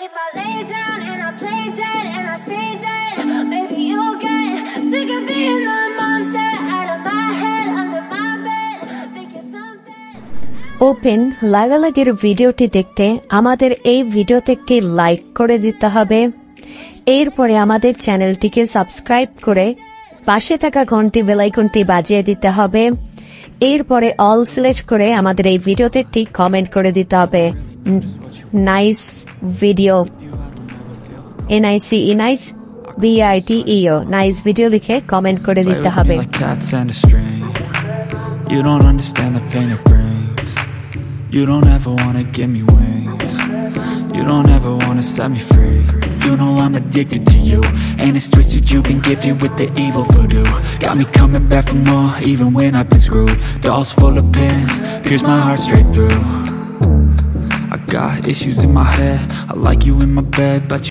But if I lay down and I play dead and I stay dead, maybe you'll get sick of being the monster out of my head, under my bed. Think you're something. Open লাগালাগির ভিডিওটি দেখতে আমাদের এই ভিডিওতে একটি like করে দিতে হবে। এরপরে আমাদের চ্যানেলটিকে সাবস্ক্রাইব করে পাশে থাকা ঘন্টি বেল আইকনটি বাজিয়ে দিতে হবে। এরপরে অল সিলেক্ট করে আমাদের এই ভিডিওতে একটি কমেন্ট করে দিতে হবে। Nice video, NICE nice BITEO nice video লিখে কমেন্ট করে দিতে হবে। You don't understand the pain it brings. You don't ever wanna give me wings. You don't ever wanna set me free. You know I'm addicted to you, and it's twisted, you've been gifted with the evil voodoo. Got me coming back for more, even when I've been screwed. Dolls full of pins, pierce my heart straight through. I got issues in my head, I like you in my bed, but you